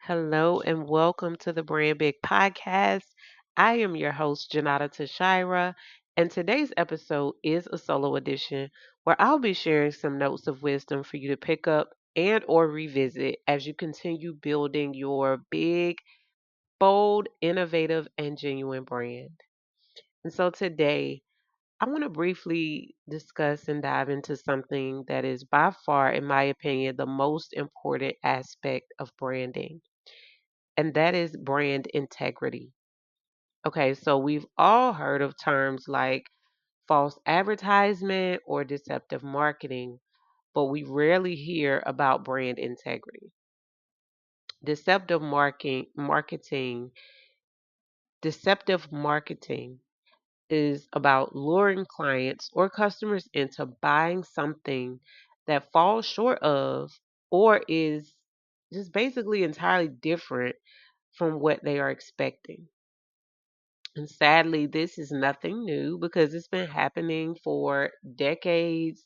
Hello and welcome to the Brand Big Podcast. I am your host, Jonatta Tashira, and today's episode is a solo edition where I'll be sharing some notes of wisdom for you to pick up and or revisit as you continue building your big, bold, innovative, and genuine brand. And so today, I want to briefly discuss and dive into something that is by far, in my opinion, the most important aspect of branding, and that is brand integrity. Okay, so we've all heard of terms like false advertisement or deceptive marketing, but we rarely hear about brand integrity. Deceptive deceptive marketing is about luring clients or customers into buying something that falls short of or is just basically entirely different from what they are expecting. And sadly, this is nothing new because it's been happening for decades,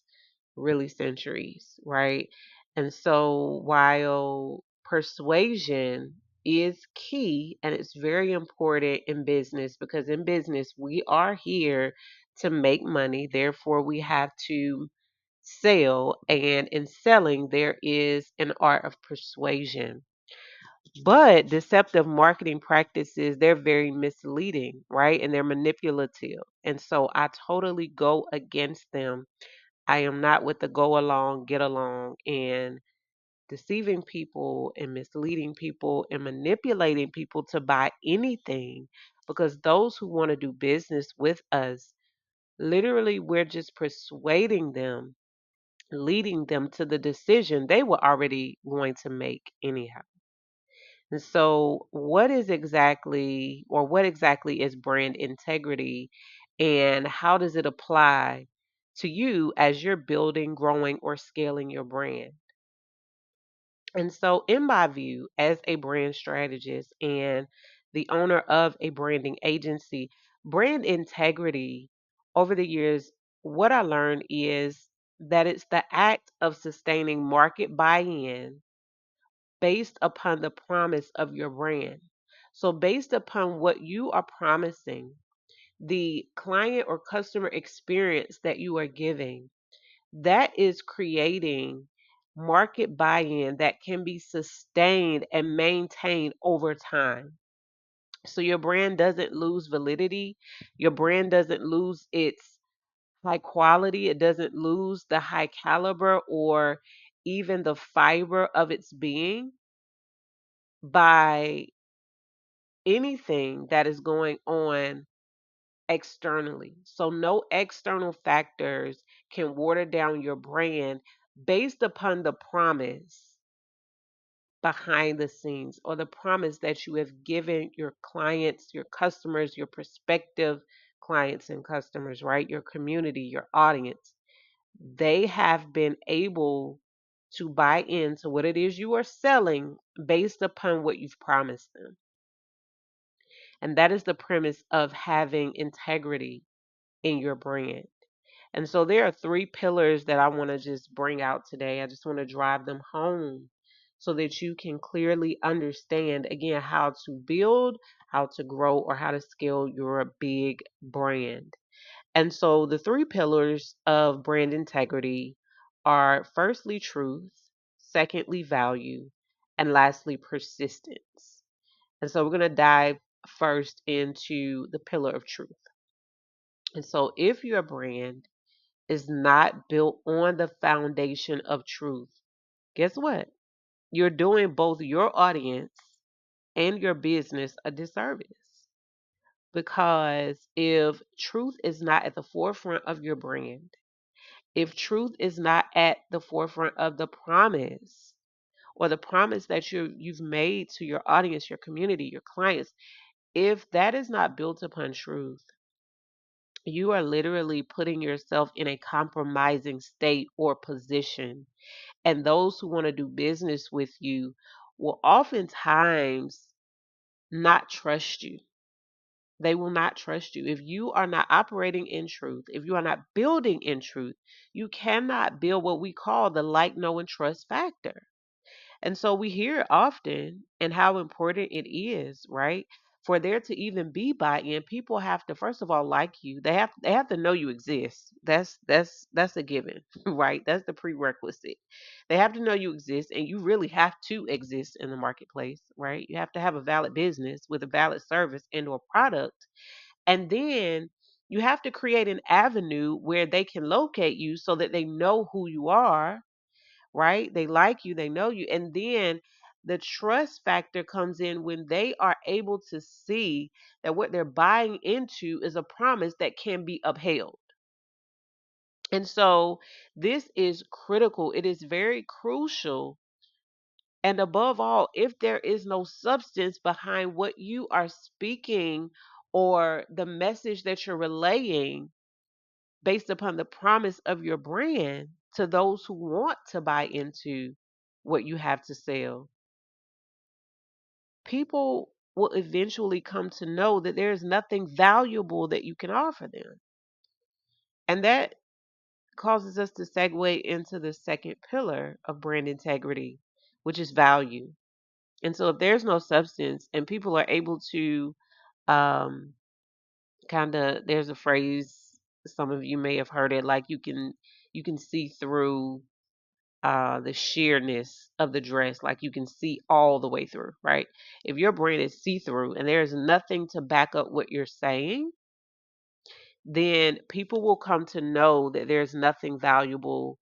really centuries, right? And so while persuasion is key and it's very important in business, because in business we are here to make money, therefore we have to sell, and in selling there is an art of persuasion. But deceptive marketing practices, they're very misleading, right? And they're manipulative. And so I totally go against them. I am not with the go along, get along, and deceiving people and misleading people and manipulating people to buy anything, because those who want to do business with us, literally, we're just persuading them, leading them to the decision they were already going to make anyhow. And so, what exactly is brand integrity, and how does it apply to you as you're building, growing, or scaling your brand? And so, in my view, as a brand strategist and the owner of a branding agency, brand integrity over the years, what I learned is that it's the act of sustaining market buy in based upon the promise of your brand. So, based upon what you are promising, the client or customer experience that you are giving, that is creating market buy in that can be sustained and maintained over time. So, your brand doesn't lose validity, your brand doesn't lose its high quality, it doesn't lose the high caliber or even the fiber of its being by anything that is going on externally. So, no external factors can water down your brand based upon the promise behind the scenes or the promise that you have given your clients, your customers, your prospective clients and customers, right? Your community, your audience. They have been able to buy into what it is you are selling based upon what you've promised them. And that is the premise of having integrity in your brand. And so there are three pillars that I want to just bring out today. I just want to drive them home so that you can clearly understand, again, how to build, how to grow, or how to scale your big brand. And so the three pillars of brand integrity are firstly, truth, secondly, value, and lastly, persistence. And so we're going to dive first into the pillar of truth. And so if your brand is not built on the foundation of truth, guess what? You're doing both your audience and your business a disservice. Because if truth is not at the forefront of your brand, if truth is not at the forefront of the promise or the promise that you've made to your audience, your community, your clients, if that is not built upon truth, you are literally putting yourself in a compromising state or position. And those who want to do business with you will oftentimes not trust you. They will not trust you. If you are not operating in truth, if you are not building in truth, you cannot build what we call the like, know, and trust factor. And so we hear it often and how important it is, right? For there to even be buy-in, people have to first of all like you. They have to know you exist. That's a given, right? That's the prerequisite. They have to know you exist and you really have to exist in the marketplace, right? You have to have a valid business with a valid service and or product. And then you have to create an avenue where they can locate you so that they know who you are, right? They like you, they know you. And then the trust factor comes in when they are able to see that what they're buying into is a promise that can be upheld. And so this is critical. It is very crucial. And above all, if there is no substance behind what you are speaking or the message that you're relaying based upon the promise of your brand to those who want to buy into what you have to sell, people will eventually come to know that there is nothing valuable that you can offer them. And that causes us to segue into the second pillar of brand integrity, which is value. And so if there's no substance and people are able to um, kind of, there's a phrase, some of you may have heard it, like you can see through the sheerness of the dress, like you can see all the way through, right? If your brand is see through and there's nothing to back up what you're saying, then people will come to know that there's nothing valuable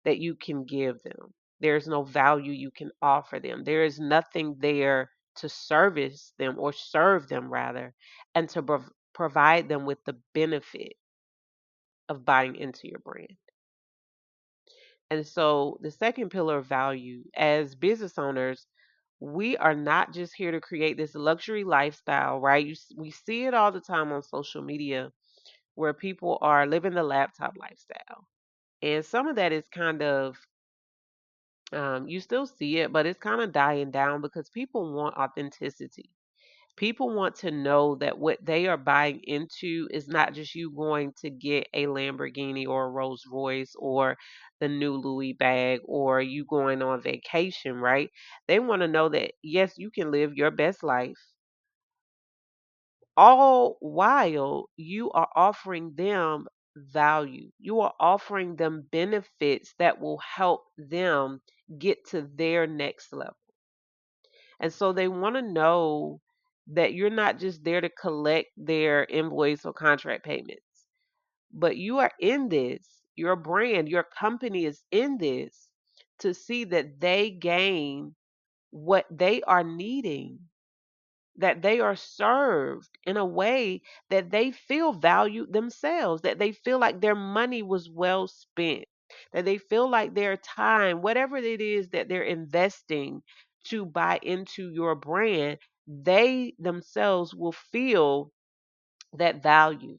that you can give them. There's no value you can offer them. There is nothing there to service them or serve them rather, and to provide them with the benefit of buying into your brand. And so the second pillar of value, as business owners, we are not just here to create this luxury lifestyle, right? We see it all the time on social media where people are living the laptop lifestyle. And some of that is kind of, you still see it, but it's kind of dying down because people want authenticity. People want to know that what they are buying into is not just you going to get a Lamborghini or a Rolls Royce or the new Louis bag or you going on vacation, right? They want to know that, yes, you can live your best life, all while you are offering them value. You are offering them benefits that will help them get to their next level. And so they want to know that you're not just there to collect their invoice or contract payments, but you are in this, your brand, your company is in this to see that they gain what they are needing, that they are served in a way that they feel valued themselves, that they feel like their money was well spent, that they feel like their time, whatever it is that they're investing to buy into your brand, they themselves will feel that value.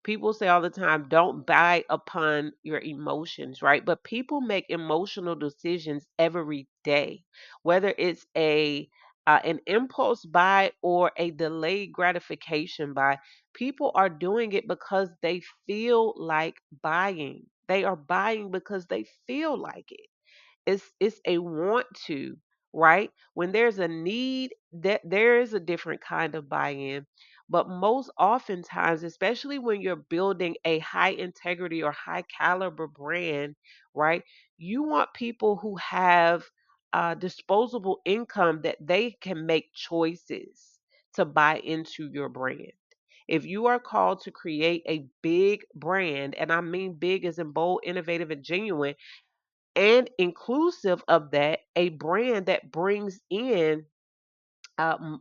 People say all the time, don't buy upon your emotions, right? But people make emotional decisions every day, whether it's a an impulse buy or a delayed gratification buy. People are doing it because they feel like buying. They are buying because they feel like it. It's a want to, right? When there's a need, that there is a different kind of buy-in. But most oftentimes, especially when you're building a high integrity or high caliber brand, right? You want people who have disposable income that they can make choices to buy into your brand. If you are called to create a big brand, and I mean big as in bold, innovative, and genuine, and inclusive of that, a brand that brings in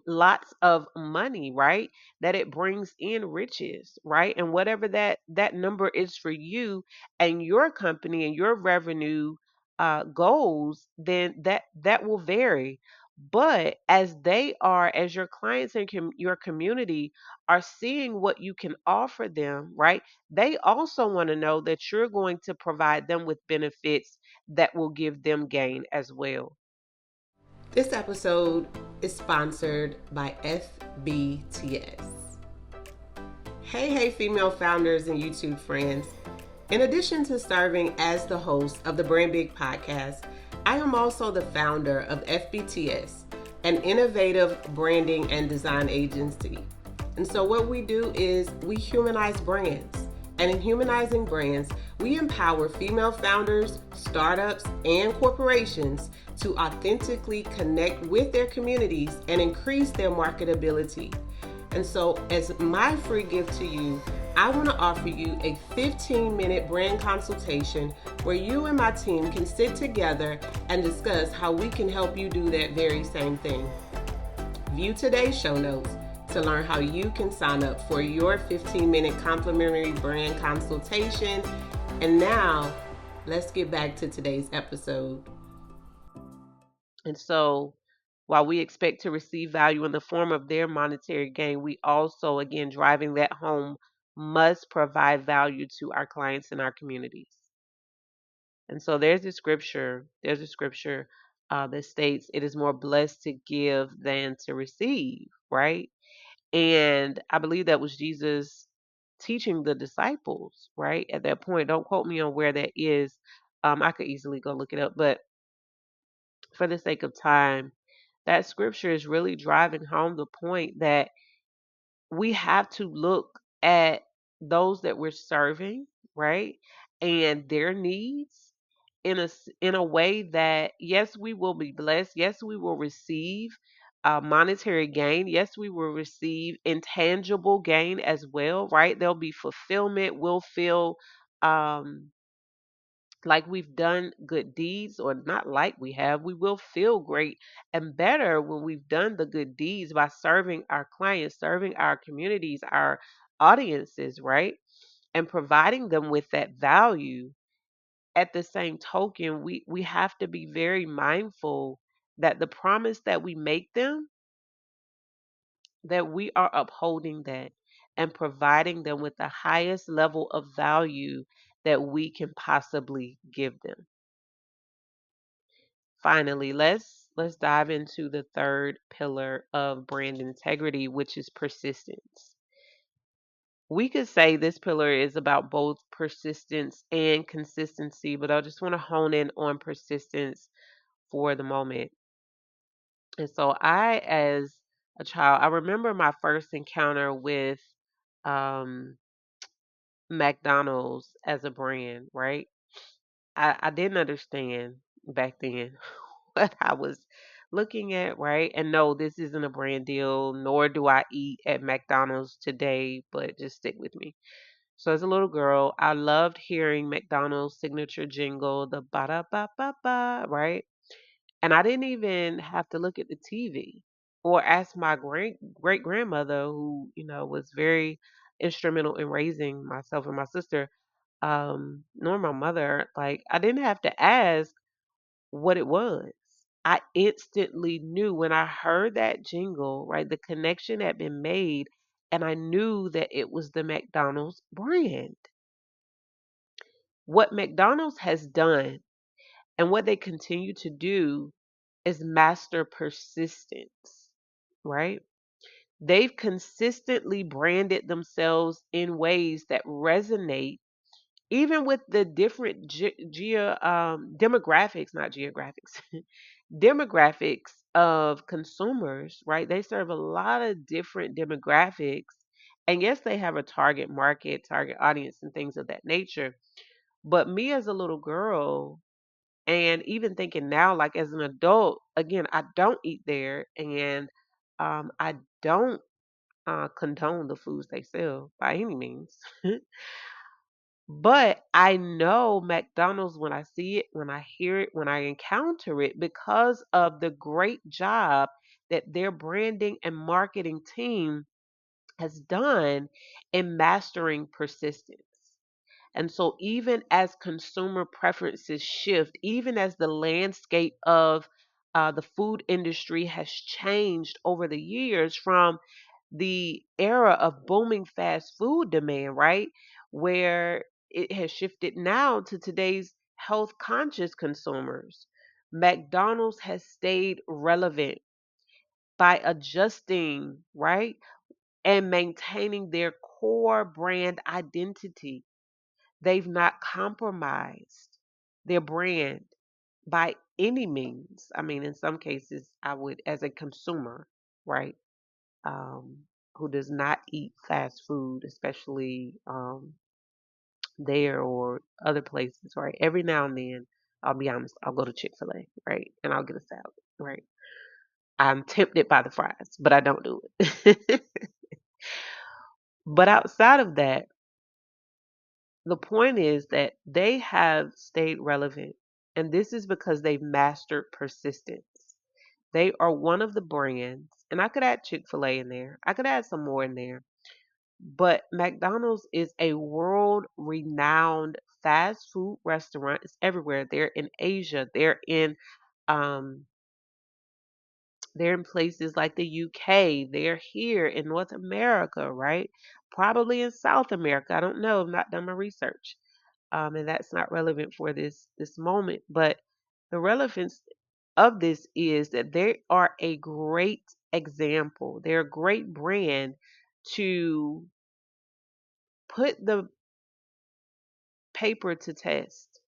lots of money, right? That it brings in riches, right? And whatever that number is for you and your company and your revenue goals, then that will vary. But as your clients and your community are seeing what you can offer them, right? They also want to know that you're going to provide them with benefits that will give them gain as well. This episode is sponsored by FBTS. Hey, female founders and YouTube friends. In addition to serving as the host of the Brand Big podcast, I am also the founder of FBTS, an innovative branding and design agency. And so, what we do is we humanize brands. And in humanizing brands, we empower female founders, startups, and corporations to authentically connect with their communities and increase their marketability. And so, as my free gift to you, I want to offer you a 15-minute brand consultation where you and my team can sit together and discuss how we can help you do that very same thing. View today's show notes to learn how you can sign up for your 15-minute complimentary brand consultation. And now, let's get back to today's episode. And so, while we expect to receive value in the form of their monetary gain, we also, again, driving that home, must provide value to our clients and our communities. And so there's a scripture that states it is more blessed to give than to receive, right? And I believe that was Jesus teaching the disciples, right? At that point, don't quote me on where that is. I could easily go look it up, but for the sake of time, that scripture is really driving home the point that we have to look at those that we're serving, right? And their needs in a way that yes, we will be blessed. Yes, we will receive monetary gain. Yes, we will receive intangible gain as well, right? There'll be fulfillment. We'll feel um, like we've done good deeds, or not like we have, we will feel great and better when we've done the good deeds by serving our clients, serving our communities, our audiences, right? And providing them with that value. At the same token, we have to be very mindful that the promise that we make them, that we are upholding that and providing them with the highest level of value that we can possibly give them. Finally, let's dive into the third pillar of brand integrity, which is persistence. We could say this pillar is about both persistence and consistency, but I just want to hone in on persistence for the moment. And so as a child, I remember my first encounter with um, McDonald's as a brand, right? I didn't understand back then what I was looking at, right? And no, this isn't a brand deal, nor do I eat at McDonald's today, but just stick with me. So as a little girl, I loved hearing McDonald's signature jingle, the ba da ba ba ba, right? And I didn't even have to look at the TV or ask my great grandmother, who, was very instrumental in raising myself and my sister, nor my mother. Like, I didn't have to ask what it was. I instantly knew when I heard that jingle, right? The connection had been made, and I knew that it was the McDonald's brand. What McDonald's has done and what they continue to do is master persistence, right? They've consistently branded themselves in ways that resonate even with the different demographics, not geographics, demographics of consumers, right? They serve a lot of different demographics. And yes, they have a target market, target audience, and things of that nature. But me as a little girl, and even thinking now, like as an adult, again, I don't eat there, and I don't condone the foods they sell by any means. But I know McDonald's when I see it, when I hear it, when I encounter it, because of the great job that their branding and marketing team has done in mastering persistence. And so, even as consumer preferences shift, even as the landscape of the food industry has changed over the years from the era of booming fast food demand, right? Where it has shifted now to today's health conscious consumers. McDonald's has stayed relevant by adjusting, right? And maintaining their core brand identity. They've not compromised their brand. by any means. I mean, in some cases, I would, as a consumer, right, um, who does not eat fast food, especially there or other places, right? Every now and then, I'll be honest, I'll go to Chick-fil-A, right? And I'll get a salad, right? I'm tempted by the fries, but I don't do it. But outside of that, the point is that they have stayed relevant. And this is because they've mastered persistence. They are one of the brands, and I could add Chick-fil-A in there. I could add some more in there. But McDonald's is a world renowned fast food restaurant. It's everywhere. They're in Asia. Um they're in places like the UK. They're here in North America, right? Probably in South America. I don't know. I've not done my research. And that's not relevant for this moment. But the relevance of this is that they are a great example. They're a great brand to put the paper to test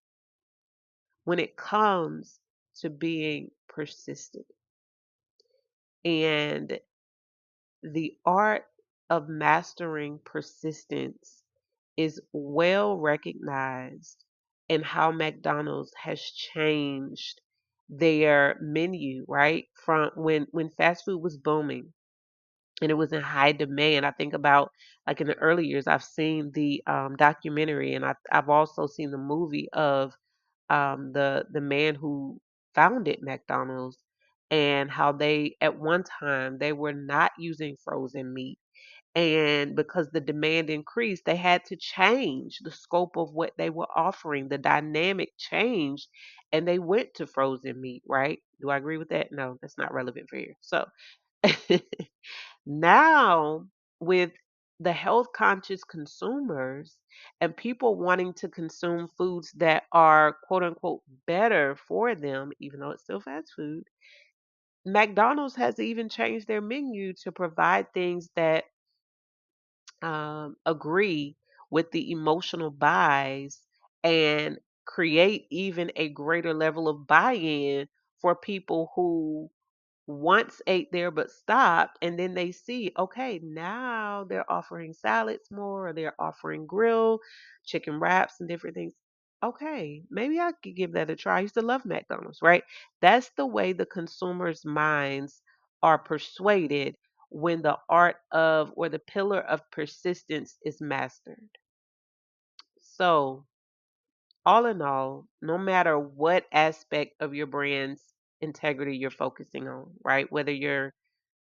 when it comes to being persistent. And the art of mastering persistence is well recognized in how McDonald's has changed their menu, right? From when fast food was booming and it was in high demand. I think about like in the early years, I've seen the documentary and I've also seen the movie of the man who founded McDonald's and how they at one time they were not using frozen meat, and because the demand increased they had to change the scope of what they were offering. The dynamic changed and they went to frozen meat, right? Do I agree with that? No, that's not relevant for here. So now, with the health conscious consumers and people wanting to consume foods that are quote unquote better for them, even though it's still fast food, McDonald's has even changed their menu to provide things that agree with the emotional buys and create even a greater level of buy in for people who once ate there but stopped, and then they see, okay, now they're offering salads more, or they're offering grill chicken wraps and different things. Okay, maybe I could give that a try. I used to love McDonald's, right? That's the way the consumers' minds are persuaded when the art of or the pillar of persistence is mastered. So, all in all, no matter what aspect of your brand's integrity you're focusing on, right? Whether you're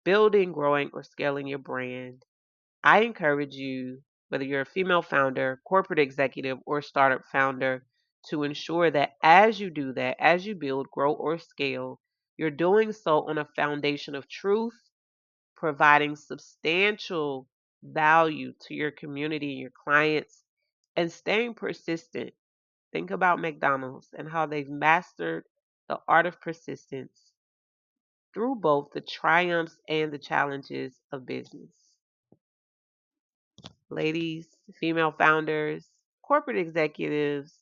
building, growing, or scaling your brand, I encourage you, whether you're a female founder, corporate executive, or startup founder, to ensure that as you do that, as you build, grow, or scale, you're doing so on a foundation of truth, providing substantial value to your community and your clients, and staying persistent. Think about McDonald's and how they've mastered the art of persistence through both the triumphs and the challenges of business. Ladies, female founders, corporate executives,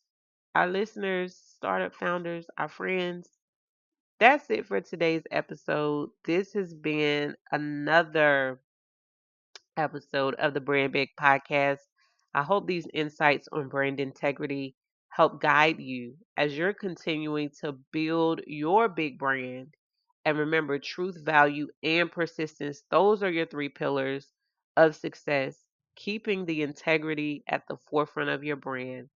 our listeners, startup founders, our friends, that's it for today's episode. This has been another episode of the Brand Big Podcast. I hope these insights on brand integrity help guide you as you're continuing to build your big brand. And remember, truth, value, and persistence, those are your three pillars of success, keeping the integrity at the forefront of your brand.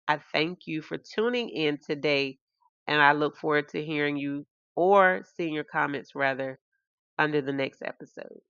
I thank you for tuning in today, and I look forward to hearing you or seeing your comments rather under the next episode.